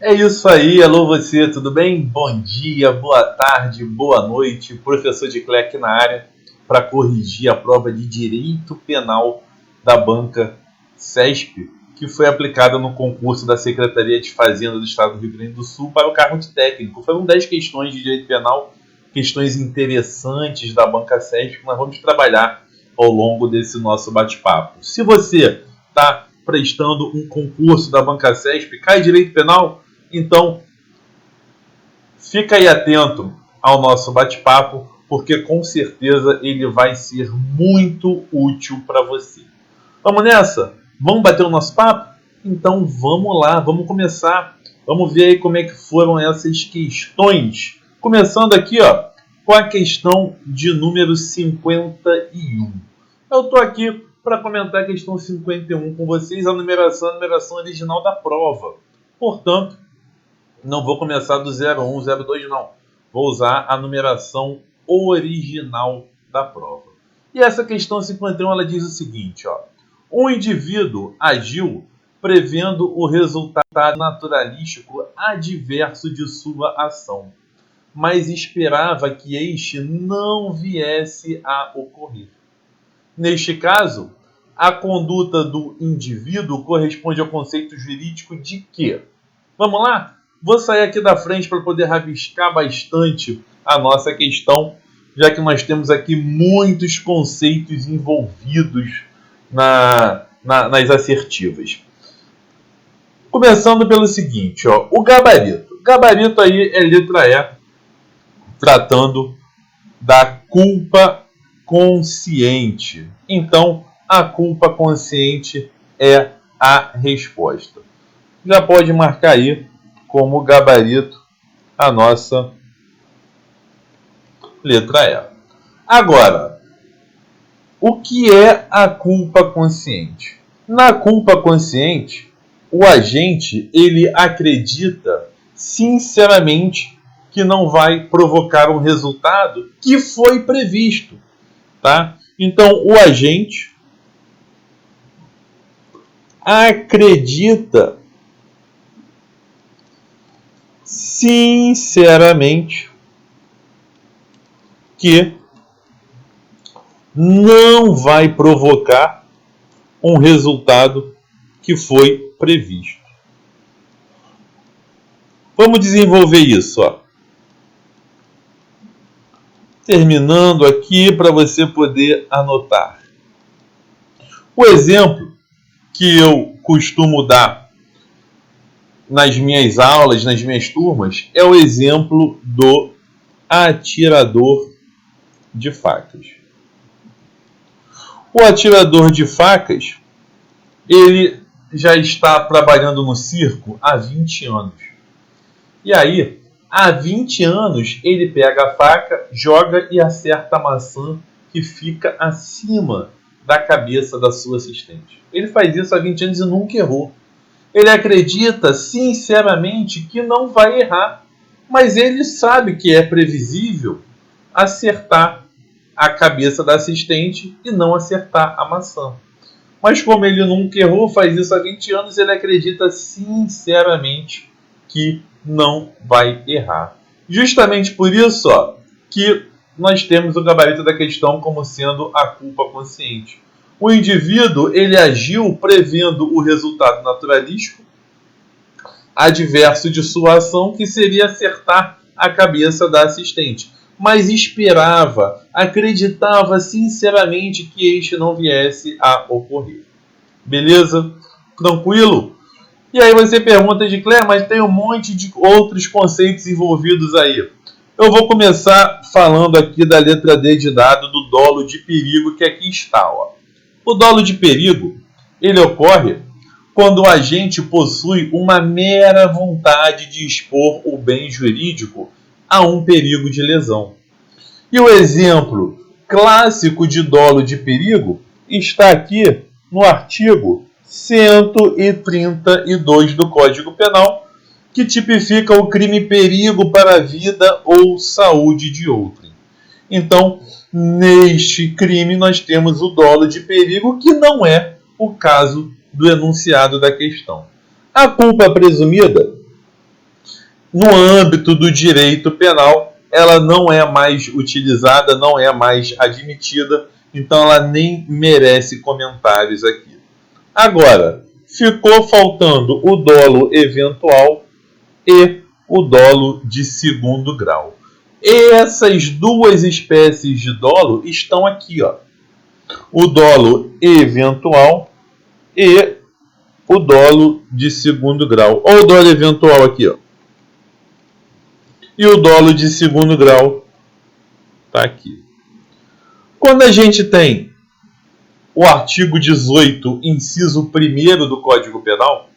É isso aí, alô você, tudo bem? Bom dia, boa tarde, boa noite. Professor de Cleck na área para corrigir a prova de Direito Penal da banca CESP, que foi aplicada no concurso da Secretaria de Fazenda do Estado do Rio Grande do Sul para o cargo de técnico. Foram 10 questões de Direito Penal, questões interessantes da banca CESP que nós vamos trabalhar ao longo desse nosso bate-papo. Se você está prestando um concurso da banca CESP, cai Direito Penal? Então, fica aí atento ao nosso bate-papo, porque com certeza ele vai ser muito útil para você. Vamos nessa? Vamos bater o nosso papo? Então vamos lá, vamos começar. Vamos ver aí como é que foram essas questões. Começando aqui, com a questão de número 51. Eu estou aqui para comentar a questão 51 com vocês, a numeração original da prova. Portanto, não vou começar do 01, 02 não. Vou usar a numeração original da prova. E essa questão 51 ela diz o seguinte, um indivíduo agiu prevendo o resultado naturalístico adverso de sua ação, mas esperava que este não viesse a ocorrer. Neste caso, a conduta do indivíduo corresponde ao conceito jurídico de quê? Vamos lá? Vou sair aqui da frente para poder rabiscar bastante a nossa questão, já que nós temos aqui muitos conceitos envolvidos nas assertivas. Começando pelo seguinte, o gabarito. Gabarito aí é letra E, tratando da culpa consciente. Então, a culpa consciente é a resposta. Já pode marcar aí como gabarito a nossa letra E. Agora, o que é a culpa consciente? Na culpa consciente, o agente ele acredita sinceramente que não vai provocar um resultado que foi previsto, tá? Então, o agente acredita sinceramente que não vai provocar um resultado que foi previsto. Vamos desenvolver isso, terminando aqui para você poder anotar. O exemplo que eu costumo dar nas minhas aulas, nas minhas turmas, é o exemplo do atirador de facas. O atirador de facas, ele já está trabalhando no circo há 20 anos. E aí, há 20 anos, ele pega a faca, joga e acerta a maçã que fica acima da cabeça da sua assistente. Ele faz isso há 20 anos e nunca errou. Ele acredita sinceramente que não vai errar, mas ele sabe que é previsível acertar a cabeça da assistente e não acertar a maçã. Mas como ele nunca errou, faz isso há 20 anos, ele acredita sinceramente que não vai errar. Justamente por isso que nós temos o gabarito da questão como sendo a culpa consciente. O indivíduo ele agiu prevendo o resultado naturalístico adverso de sua ação, que seria acertar a cabeça da assistente, mas esperava, acreditava sinceramente que este não viesse a ocorrer. Beleza? Tranquilo? E aí você pergunta de Claire, mas tem um monte de outros conceitos envolvidos aí. Eu vou começar falando aqui da letra D de dado do dolo de perigo, que aqui está. O dolo de perigo, ele ocorre quando o agente possui uma mera vontade de expor o bem jurídico a um perigo de lesão. E o exemplo clássico de dolo de perigo está aqui no artigo 132 do Código Penal, que tipifica o crime perigo para a vida ou saúde de outrem. Então, neste crime, nós temos o dolo de perigo, que não é o caso do enunciado da questão. A culpa presumida no âmbito do direito penal, ela não é mais utilizada, não é mais admitida, então ela nem merece comentários aqui. Agora, ficou faltando o dolo eventual e o dolo de segundo grau. Essas duas espécies de dolo estão aqui, ó. O dolo eventual e o dolo de segundo grau. Olha o dolo eventual aqui, ó. E o dolo de segundo grau está aqui. Quando a gente tem o artigo 18, inciso 1º do Código Penal,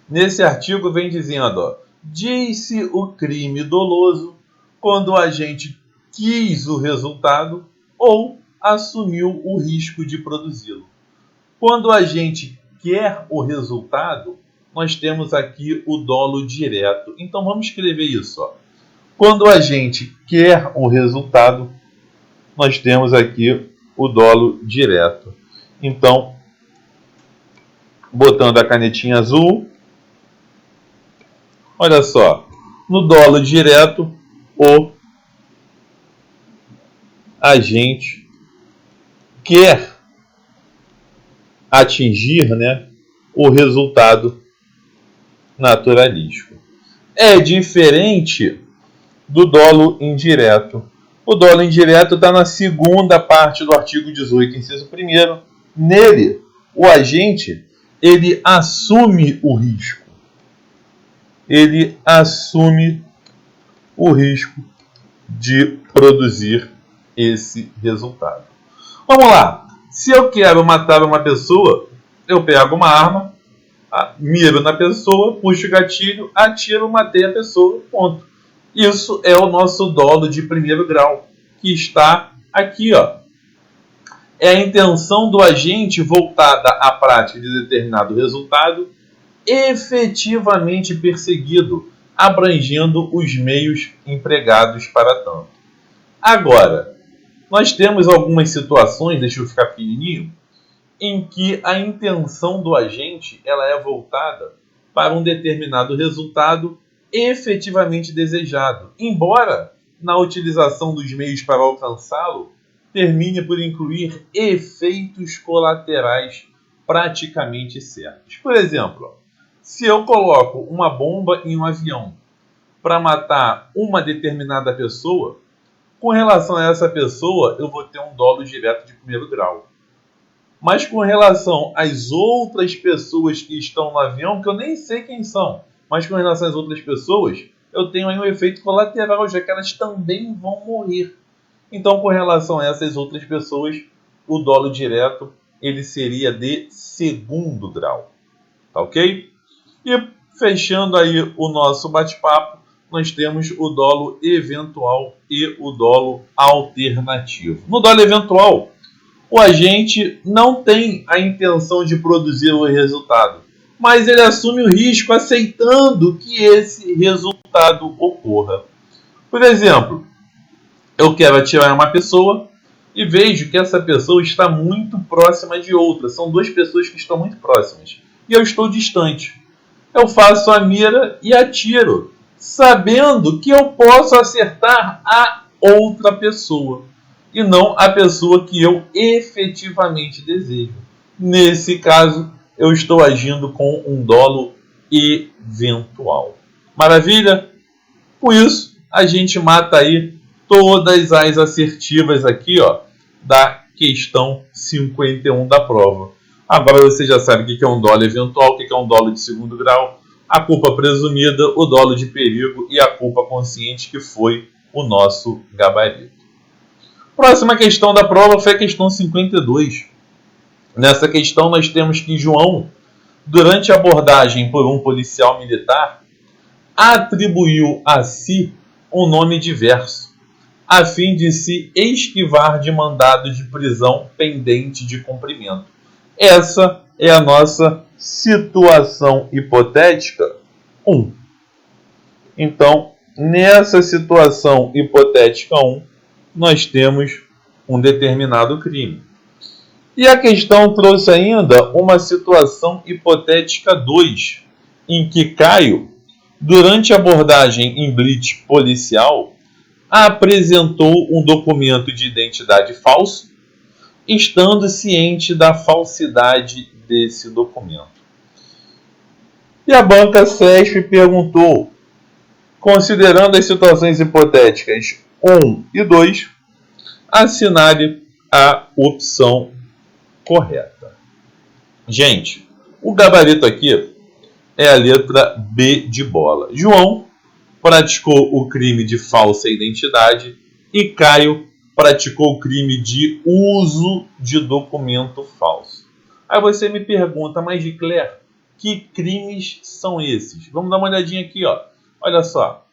nesse artigo vem dizendo, ó, diz-se o crime doloso quando o agente quis o resultado ou assumiu o risco de produzi-lo. Quando o agente quer o resultado, nós temos aqui o dolo direto. Então vamos escrever isso, ó. Quando o agente quer o resultado, nós temos aqui o dolo direto. Então, botando a canetinha azul, olha só, no dolo direto, o agente quer atingir, né, o resultado naturalístico. É diferente do dolo indireto. O dolo indireto está na segunda parte do artigo 18, inciso 1º. Nele, o agente, ele assume o risco. Ele assume o risco de produzir esse resultado. Vamos lá. Se eu quero matar uma pessoa, eu pego uma arma, miro na pessoa, puxo o gatilho, atiro, matei a pessoa, ponto. Isso é o nosso dolo de primeiro grau, que está aqui, ó. É a intenção do agente voltada à prática de determinado resultado efetivamente perseguido, abrangendo os meios empregados para tanto. Agora, nós temos algumas situações, deixa eu ficar pequenininho, em que a intenção do agente ela é voltada para um determinado resultado efetivamente desejado, embora na utilização dos meios para alcançá-lo termine por incluir efeitos colaterais praticamente certos. Por exemplo, se eu coloco uma bomba em um avião para matar uma determinada pessoa, com relação a essa pessoa eu vou ter um dolo direto de primeiro grau. Mas com relação às outras pessoas que estão no avião, que eu nem sei quem são, mas com relação às outras pessoas, eu tenho aí um efeito colateral, já que elas também vão morrer. Então, com relação a essas outras pessoas, o dolo direto ele seria de segundo grau. Tá ok? E fechando aí o nosso bate-papo, nós temos o dolo eventual e o dolo alternativo. No dolo eventual, o agente não tem a intenção de produzir o resultado, mas ele assume o risco aceitando que esse resultado ocorra. Por exemplo, eu quero atirar uma pessoa e vejo que essa pessoa está muito próxima de outra. São duas pessoas que estão muito próximas. E eu estou distante. Eu faço a mira e atiro, sabendo que eu posso acertar a outra pessoa e não a pessoa que eu efetivamente desejo. Nesse caso, eu estou agindo com um dolo eventual. Maravilha? Com isso, a gente mata aí todas as assertivas aqui, ó, da questão 51 da prova. Agora você já sabe o que é um dolo eventual, o que é um dolo de segundo grau, a culpa presumida, o dolo de perigo e a culpa consciente, que foi o nosso gabarito. Próxima questão da prova foi a questão 52. Nessa questão nós temos que João, durante a abordagem por um policial militar, atribuiu a si um nome diverso, a fim de se esquivar de mandado de prisão pendente de cumprimento. Essa é a nossa situação hipotética 1. Então, nessa situação hipotética 1, nós temos um determinado crime. E a questão trouxe ainda uma situação hipotética 2, em que Caio durante a abordagem em blitz policial, apresentou um documento de identidade falso, estando ciente da falsidade desse documento. E a banca CESP perguntou, considerando as situações hipotéticas 1 e 2, assinale a opção correta. Gente, o gabarito aqui é a letra B de bola. João praticou o crime de falsa identidade e Caio praticou o crime de uso de documento falso. Aí você me pergunta, mas Claire, que crimes são esses? Vamos dar uma olhadinha aqui, ó. Olha só.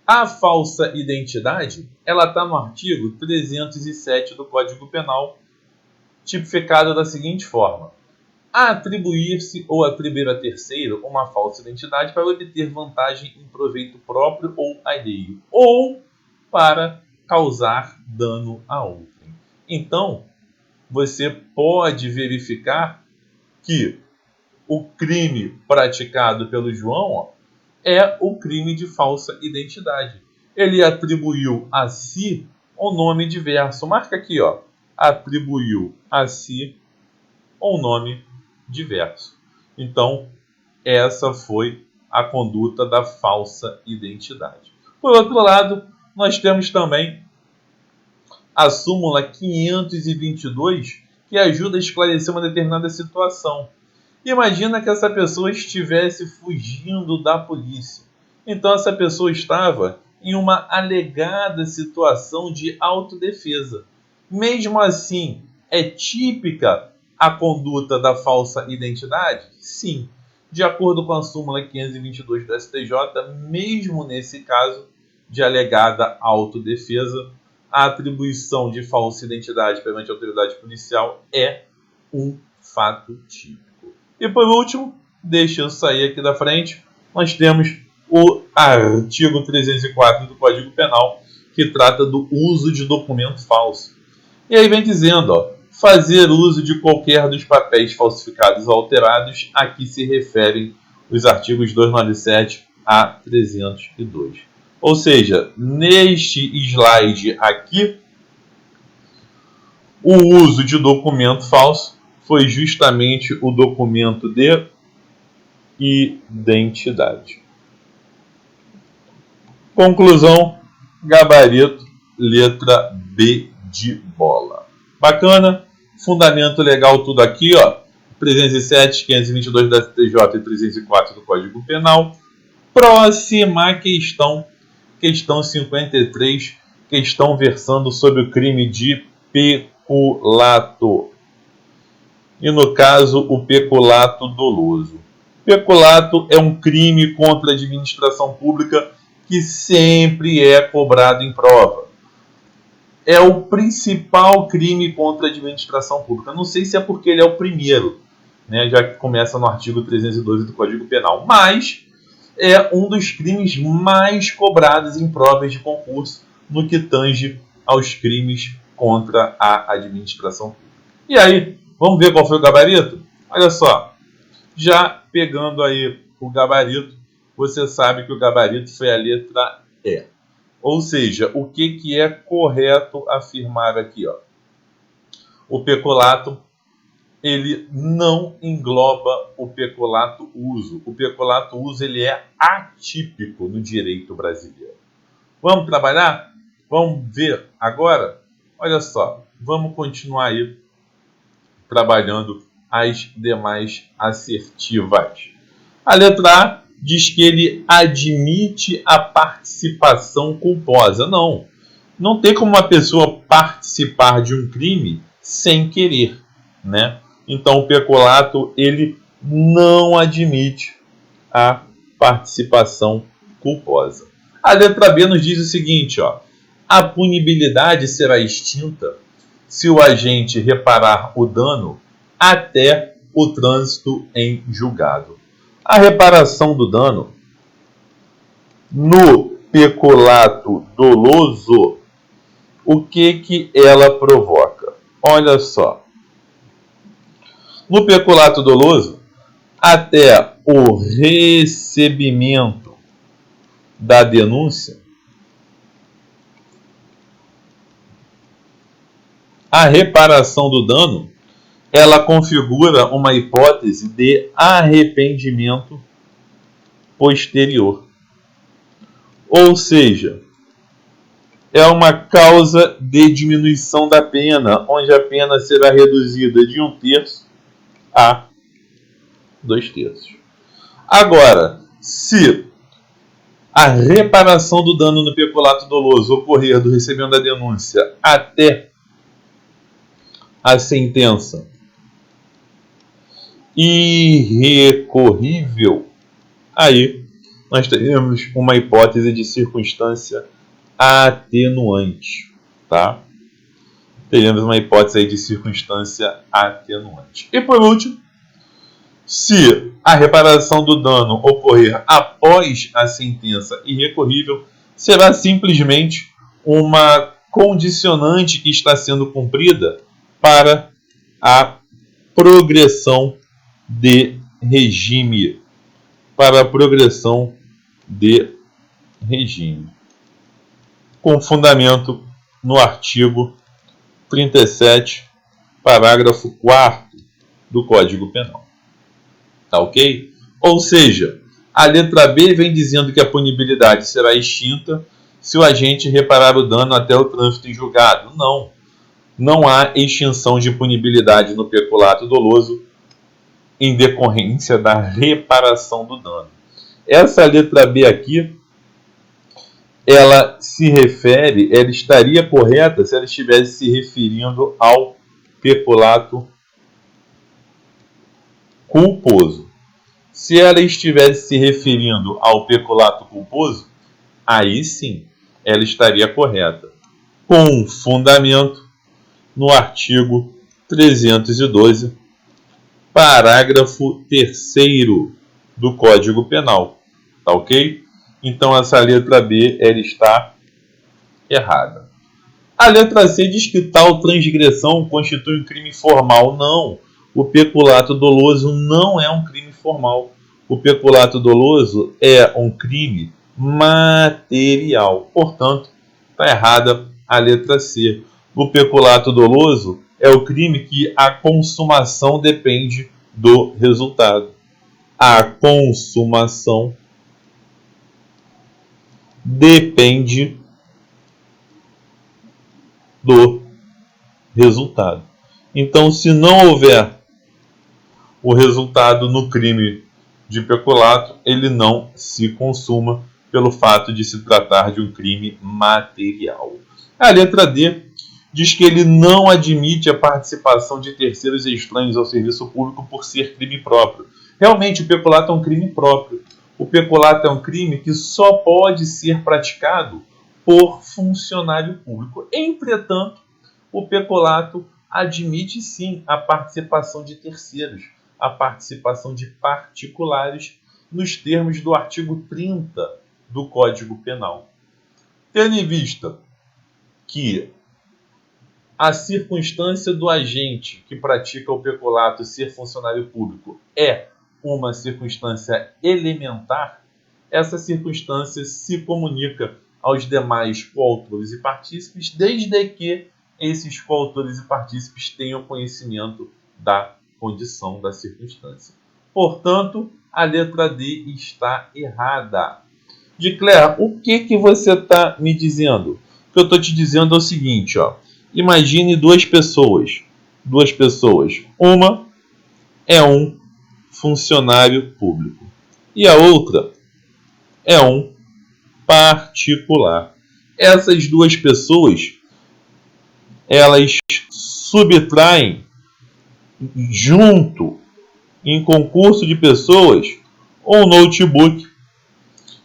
A falsa identidade, ela está no artigo 307 do Código Penal, tipificada da seguinte forma: atribuir-se ou atribuir a terceiro uma falsa identidade para obter vantagem em proveito próprio ou alheio, ou para causar dano a outrem. Então, você pode verificar que o crime praticado pelo João, ó, é o crime de falsa identidade. Ele atribuiu a si um nome diverso. Marca aqui, ó. Atribuiu a si um nome diverso. Então, essa foi a conduta da falsa identidade. Por outro lado, nós temos também a súmula 522, que ajuda a esclarecer uma determinada situação. Imagina que essa pessoa estivesse fugindo da polícia. Então essa pessoa estava em uma alegada situação de autodefesa. Mesmo assim, é típica a conduta da falsa identidade? Sim. De acordo com a súmula 522 do STJ, mesmo nesse caso de alegada autodefesa, a atribuição de falsa identidade perante a autoridade policial é um fato típico. E por último, deixa eu sair aqui da frente, nós temos o artigo 304 do Código Penal, que trata do uso de documento falso. E aí vem dizendo, ó, fazer uso de qualquer dos papéis falsificados ou alterados, a que se referem os artigos 297 a 302. Ou seja, neste slide aqui, o uso de documento falso foi justamente o documento de identidade. Conclusão, gabarito, letra B de bola. Bacana? Fundamento legal tudo aqui, ó. 307, 522 da STJ e 304 do Código Penal. Próxima questão, questão 53, questão versando sobre o crime de peculato. E no caso, o peculato doloso. Peculato é um crime contra a administração pública que sempre é cobrado em prova. É o principal crime contra a administração pública. Não sei se é porque ele é o primeiro, né, já que começa no artigo 312 do Código Penal, mas é um dos crimes mais cobrados em provas de concurso no que tange aos crimes contra a administração pública. E aí, vamos ver qual foi o gabarito? Olha só, já pegando aí o gabarito, você sabe que o gabarito foi a letra E. Ou seja, o que é correto afirmar aqui? Ó? O peculato, ele não engloba o peculato uso. O peculato uso, ele é atípico no direito brasileiro. Vamos trabalhar? Vamos ver agora? Olha só, vamos continuar aí trabalhando as demais assertivas. A letra A diz que ele admite a participação culposa. Não tem como uma pessoa participar de um crime sem querer, né? Então o peculato, ele não admite a participação culposa. A letra B nos diz o seguinte, ó: a punibilidade será extinta se o agente reparar o dano até o trânsito em julgado. A reparação do dano no peculato doloso, o que ela provoca? Olha só. No peculato doloso, até o recebimento da denúncia, a reparação do dano, ela configura uma hipótese de arrependimento posterior. Ou seja, é uma causa de diminuição da pena, onde a pena será reduzida de 1/3 a 2/3. Agora, se a reparação do dano no peculato doloso ocorrer do recebimento da denúncia até a sentença irrecorrível, aí nós teremos uma hipótese de circunstância atenuante, tá? Teremos uma hipótese aí de circunstância atenuante. E por último, se a reparação do dano ocorrer após a sentença irrecorrível, será simplesmente uma condicionante que está sendo cumprida para a progressão de regime. Para a progressão de regime. Com fundamento no artigo 37, parágrafo 4º do Código Penal. Tá ok? Ou seja, a letra B vem dizendo que a punibilidade será extinta se o agente reparar o dano até o trânsito em julgado. Não. Não há extinção de punibilidade no peculato doloso em decorrência da reparação do dano. Essa letra B aqui, ela estaria correta se ela estivesse se referindo ao peculato culposo. Se ela estivesse se referindo ao peculato culposo, aí sim, ela estaria correta. Com fundamento no artigo 312, parágrafo 3º do Código Penal. Tá ok? Então essa letra B, ela está errada. A letra C diz que tal transgressão constitui um crime formal. Não. O peculato doloso não é um crime formal. O peculato doloso é um crime material. Portanto, está errada a letra C. O peculato doloso é o crime que a consumação depende do resultado. A consumação depende do resultado. Então, se não houver o resultado no crime de peculato, ele não se consuma pelo fato de se tratar de um crime material. A letra D diz que ele não admite a participação de terceiros estranhos ao serviço público por ser crime próprio. Realmente, o peculato é um crime próprio. O peculato é um crime que só pode ser praticado por funcionário público. Entretanto, o peculato admite sim a participação de terceiros, a participação de particulares, nos termos do artigo 30 do Código Penal. Tendo em vista que a circunstância do agente que pratica o peculato ser funcionário público é uma circunstância elementar, essa circunstância se comunica aos demais coautores e partícipes, desde que esses coautores e partícipes tenham conhecimento da condição da circunstância. Portanto, a letra D está errada. De Claire, o que você está me dizendo? O que eu estou te dizendo é o seguinte, ó. Imagine duas pessoas. Uma é um funcionário público e a outra é um particular. Essas duas pessoas, elas subtraem junto, em concurso de pessoas, um notebook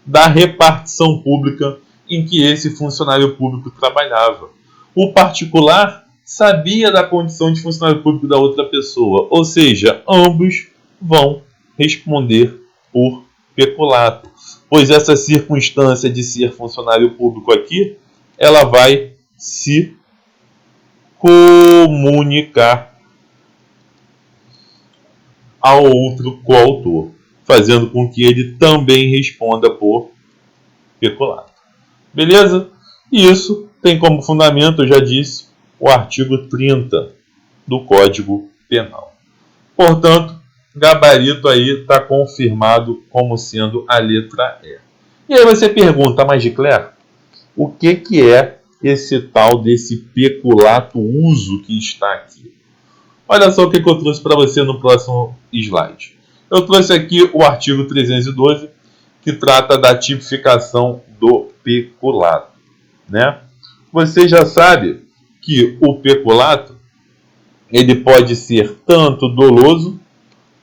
da repartição pública em que esse funcionário público trabalhava. O particular sabia da condição de funcionário público da outra pessoa, ou seja, ambos vão responder por peculato, pois essa circunstância de ser funcionário público aqui, ela vai se comunicar ao outro coautor, fazendo com que ele também responda por peculato. Beleza? E isso tem como fundamento, eu já disse, o artigo 30 do Código Penal. Portanto, gabarito aí está confirmado como sendo a letra E. E aí você pergunta, mas Claire, o que é esse tal desse peculato uso que está aqui? Olha só o que eu trouxe para você no próximo slide. Eu trouxe aqui o artigo 312, que trata da tipificação do peculato, né? Você já sabe que o peculato ele pode ser tanto doloso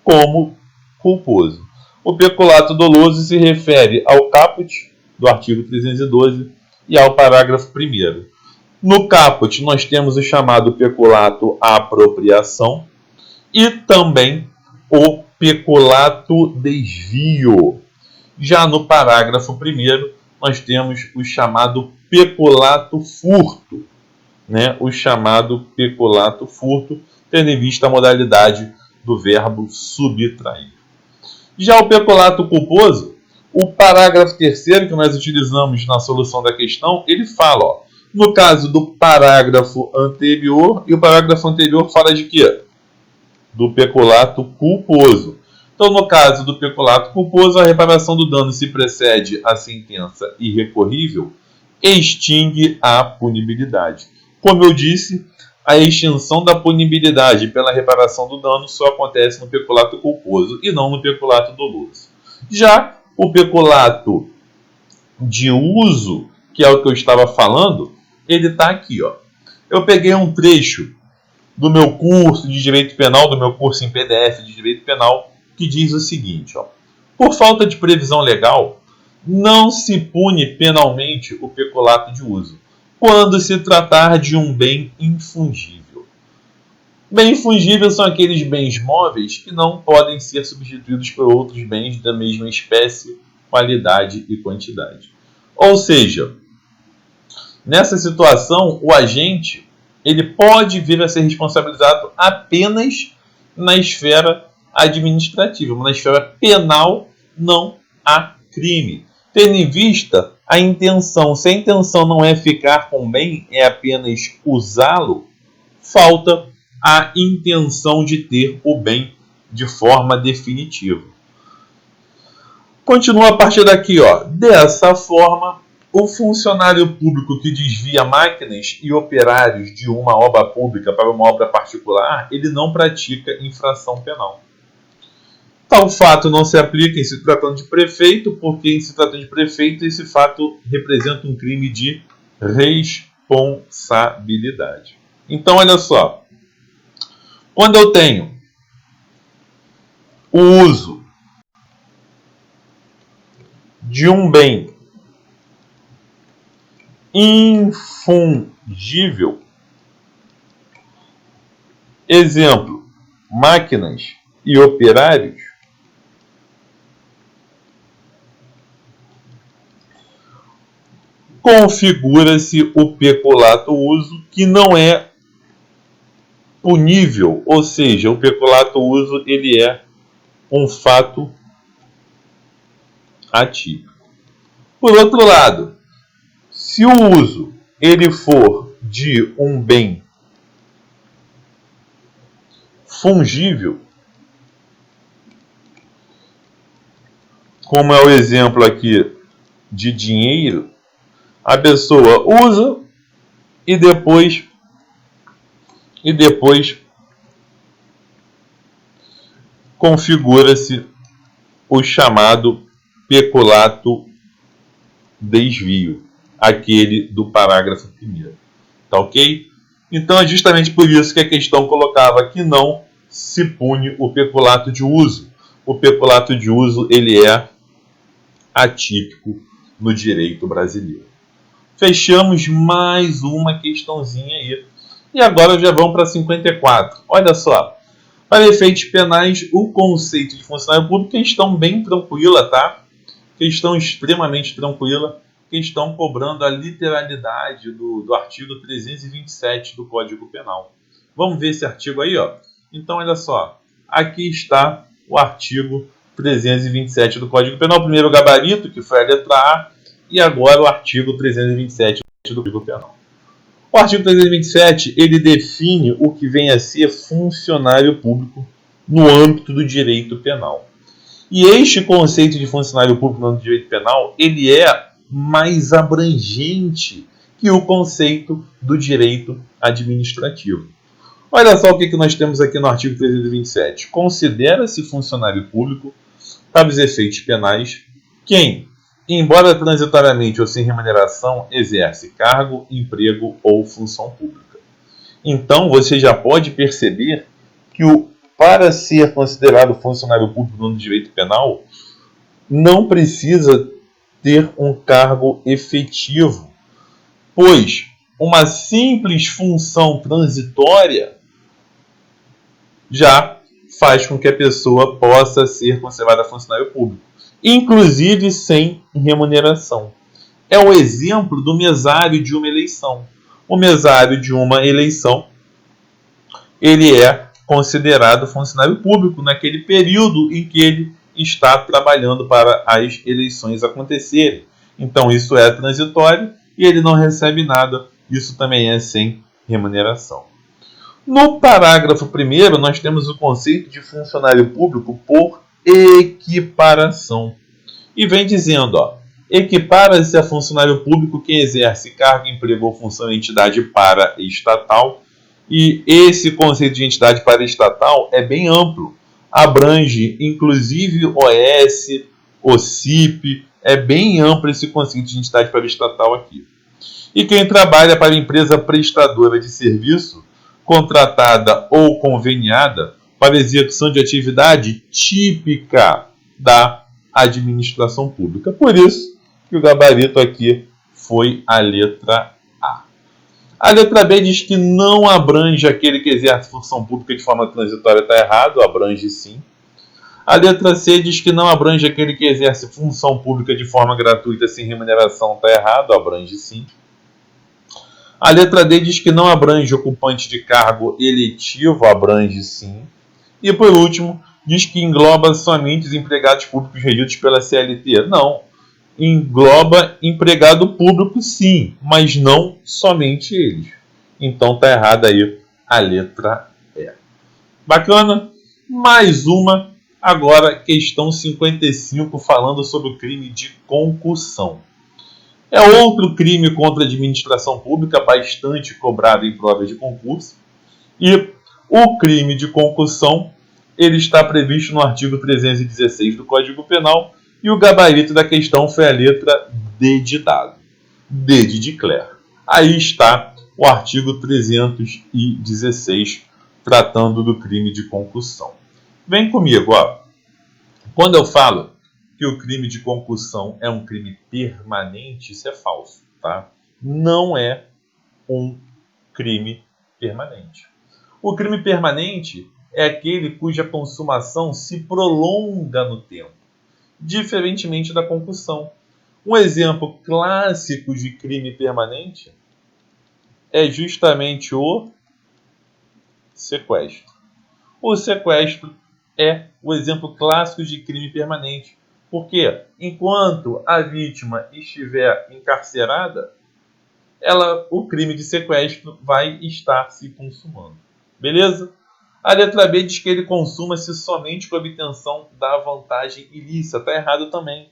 como culposo. O peculato doloso se refere ao caput do artigo 312 e ao parágrafo 1º. No caput, nós temos o chamado peculato apropriação e também o peculato desvio. Já no parágrafo 1º, nós temos o chamado peculato furto, né? O chamado peculato furto, tendo em vista a modalidade do verbo subtrair. Já o peculato culposo, o parágrafo 3º que nós utilizamos na solução da questão, ele fala, ó, no caso do parágrafo anterior, e o parágrafo anterior fala de quê? Do peculato culposo. Então, no caso do peculato culposo, a reparação do dano se precede a sentença irrecorrível, extingue a punibilidade. Como eu disse, a extinção da punibilidade pela reparação do dano só acontece no peculato culposo e não no peculato doloso. Já o peculato de uso, que é o que eu estava falando, ele está aqui, ó. Eu peguei um trecho do meu curso de Direito Penal, do meu curso em PDF de Direito Penal, que diz o seguinte, ó. Por falta de previsão legal, não se pune penalmente o peculato de uso, quando se tratar de um bem infungível. Bem infungível são aqueles bens móveis que não podem ser substituídos por outros bens da mesma espécie, qualidade e quantidade. Ou seja, nessa situação, o agente ele pode vir a ser responsabilizado apenas na esfera administrativa, mas na esfera penal não há crime. Tendo em vista a intenção, se a intenção não é ficar com o bem, é apenas usá-lo, falta a intenção de ter o bem de forma definitiva. Continua a partir daqui, ó. Dessa forma, o funcionário público que desvia máquinas e operários de uma obra pública para uma obra particular, ele não pratica infração penal. Tal fato não se aplica em se tratando de prefeito, porque em se tratando de prefeito, esse fato representa um crime de responsabilidade. Então, olha só. Quando eu tenho o uso de um bem infungível, exemplo, máquinas e operários, configura-se o peculato uso que não é punível, ou seja, o peculato uso ele é um fato atípico. Por outro lado, se o uso ele for de um bem fungível, como é o exemplo aqui de dinheiro, a pessoa usa e depois configura-se o chamado peculato desvio, aquele do parágrafo 1º. Tá ok? Então é justamente por isso que a questão colocava que não se pune o peculato de uso. O peculato de uso ele é atípico no direito brasileiro. Fechamos mais uma questãozinha aí. E agora já vamos para 54. Olha só. Para efeitos penais, o conceito de funcionário público é questão bem tranquila, tá? Questão extremamente tranquila. Questão cobrando a literalidade do artigo 327 do Código Penal. Vamos ver esse artigo aí, ó. Então, olha só. Aqui está o artigo 327 do Código Penal. Primeiro o gabarito, que foi a letra A, e agora o artigo 327 do Código Penal. O artigo 327, ele define o que vem a ser funcionário público no âmbito do direito penal. E este conceito de funcionário público no âmbito do direito penal, ele é mais abrangente que o conceito do direito administrativo. Olha só o que nós temos aqui no artigo 327. Considera-se funcionário público, para os efeitos penais, quem, embora transitoriamente ou sem remuneração, exerce cargo, emprego ou função pública. Então, você já pode perceber que para ser considerado funcionário público no direito penal, não precisa ter um cargo efetivo, pois uma simples função transitória já faz com que a pessoa possa ser considerada funcionário público, inclusive sem remuneração. É o exemplo do mesário de uma eleição. O mesário de uma eleição, ele é considerado funcionário público naquele período em que ele está trabalhando para as eleições acontecerem. Então isso é transitório e ele não recebe nada. Isso também é sem remuneração. No parágrafo 1º, nós temos o conceito de funcionário público por equiparação. E vem dizendo, equipara-se a funcionário público quem exerce cargo, emprego ou função em entidade paraestatal. E esse conceito de entidade paraestatal é bem amplo. Abrange, inclusive, OS, OCIP. É bem amplo esse conceito de entidade paraestatal aqui. E quem trabalha para empresa prestadora de serviço, contratada ou conveniada para execução de atividade típica da administração pública. Por isso que o gabarito aqui foi a letra A. A letra B diz que não abrange aquele que exerce função pública de forma transitória, está errado, abrange sim. A letra C diz que não abrange aquele que exerce função pública de forma gratuita sem remuneração, está errado, abrange sim. A letra D diz que não abrange ocupante de cargo eletivo, abrange sim. E por último, diz que engloba somente os empregados públicos regidos pela CLT. Não, engloba empregado público sim, mas não somente eles. Então está errada aí a letra E. Bacana? Mais uma, agora questão 55, falando sobre o crime de concussão. É outro crime contra a administração pública, bastante cobrado em provas de concurso. E o crime de concussão, ele está previsto no artigo 316 do Código Penal, e o gabarito da questão foi a letra D de dado. D de declare. Aí está o artigo 316, tratando do crime de concussão. Vem comigo, Quando eu falo que o crime de concussão é um crime permanente, isso é falso, tá? Não é um crime permanente. O crime permanente é aquele cuja consumação se prolonga no tempo, diferentemente da concussão. Um exemplo clássico de crime permanente é justamente o sequestro. O sequestro é o exemplo clássico de crime permanente, porque enquanto a vítima estiver encarcerada, o crime de sequestro vai estar se consumando. Beleza? A letra B diz que ele consuma-se somente com a obtenção da vantagem ilícita. Está errado também.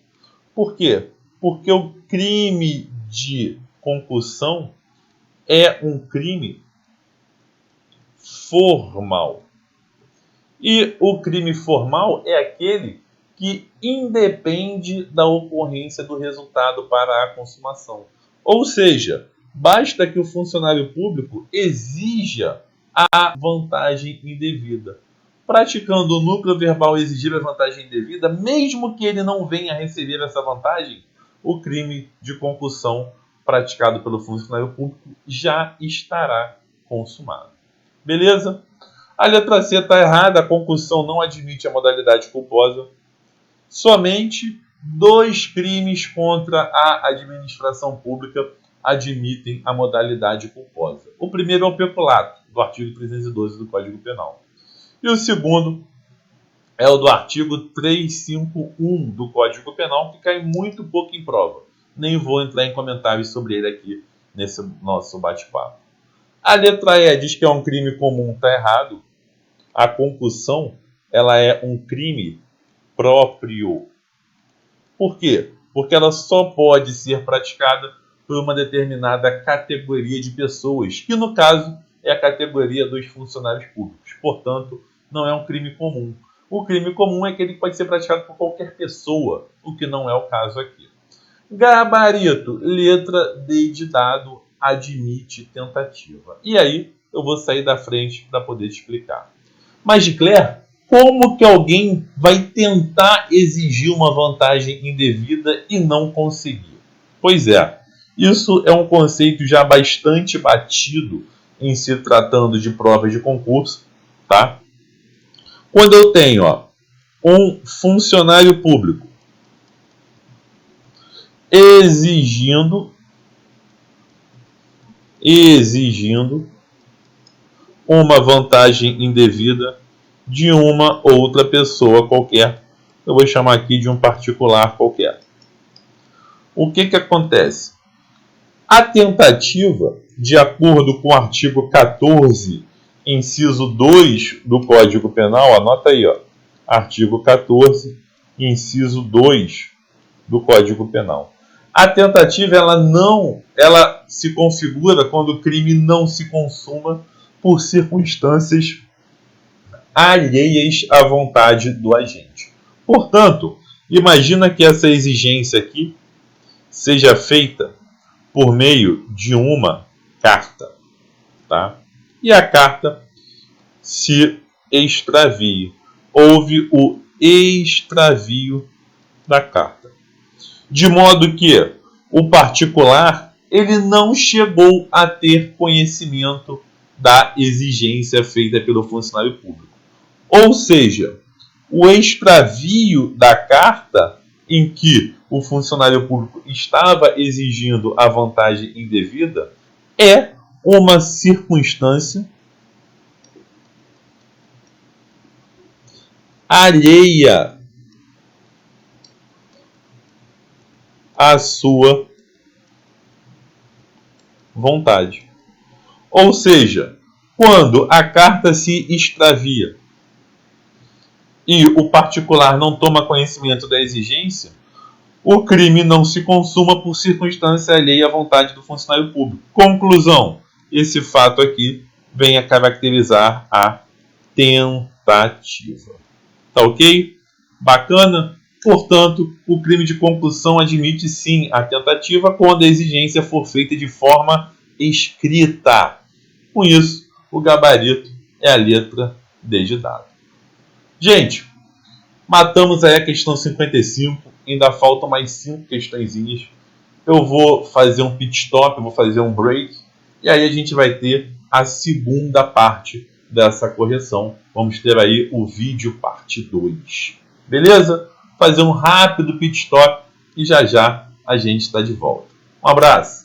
Por quê? Porque o crime de concussão é um crime formal. E o crime formal é aquele que independe da ocorrência do resultado para a consumação. Ou seja, basta que o funcionário público exija a vantagem indevida. Praticando o núcleo verbal exigir a vantagem indevida, mesmo que ele não venha a receber essa vantagem, o crime de concussão praticado pelo funcionário público já estará consumado. Beleza? A letra C está errada, a concussão não admite a modalidade culposa. Somente 2 crimes contra a administração pública admitem a modalidade culposa. O primeiro é o peculato, do artigo 312 do Código Penal. E o segundo é o do artigo 351 do Código Penal, que cai muito pouco em prova. Nem vou entrar em comentários sobre ele aqui nesse nosso bate-papo. A letra E diz que é um crime comum, está errado. A concussão, ela é um crime próprio. Por quê? Porque ela só pode ser praticada por uma determinada categoria de pessoas, que no caso é a categoria dos funcionários públicos. Portanto, não é um crime comum. O crime comum é aquele que pode ser praticado por qualquer pessoa, o que não é o caso aqui. Gabarito, letra D de dado, admite tentativa. E aí eu vou sair da frente para poder te explicar. Mas, Claire, como que alguém vai tentar exigir uma vantagem indevida e não conseguir? Pois é, isso é um conceito já bastante batido em se tratando de provas de concurso, tá? Quando eu tenho um funcionário público exigindo uma vantagem indevida de uma outra pessoa qualquer. Eu vou chamar aqui de um particular qualquer. O que acontece? A tentativa, de acordo com o artigo 14, inciso 2 do Código Penal, anota aí, artigo 14, inciso 2 do Código Penal. A tentativa ela se configura quando o crime não se consuma por circunstâncias alheias à vontade do agente. Portanto, imagina que essa exigência aqui seja feita por meio de uma carta, tá? E a carta se extravie. Houve o extravio da carta. De modo que o particular ele não chegou a ter conhecimento da exigência feita pelo funcionário público. Ou seja, o extravio da carta em que o funcionário público estava exigindo a vantagem indevida é uma circunstância alheia à sua vontade. Ou seja, quando a carta se extravia e o particular não toma conhecimento da exigência, o crime não se consuma por circunstância alheia à vontade do funcionário público. Conclusão, esse fato aqui vem a caracterizar a tentativa. Tá ok? Bacana? Portanto, o crime de concussão admite sim a tentativa quando a exigência for feita de forma escrita. Com isso, o gabarito é a letra D de dado. Gente, matamos aí a questão 55, ainda faltam mais 5 questõezinhas. Eu vou fazer um pit stop, vou fazer um break, e aí a gente vai ter a segunda parte dessa correção. Vamos ter aí o vídeo parte 2. Beleza? Fazer um rápido pit stop e já já a gente está de volta. Um abraço!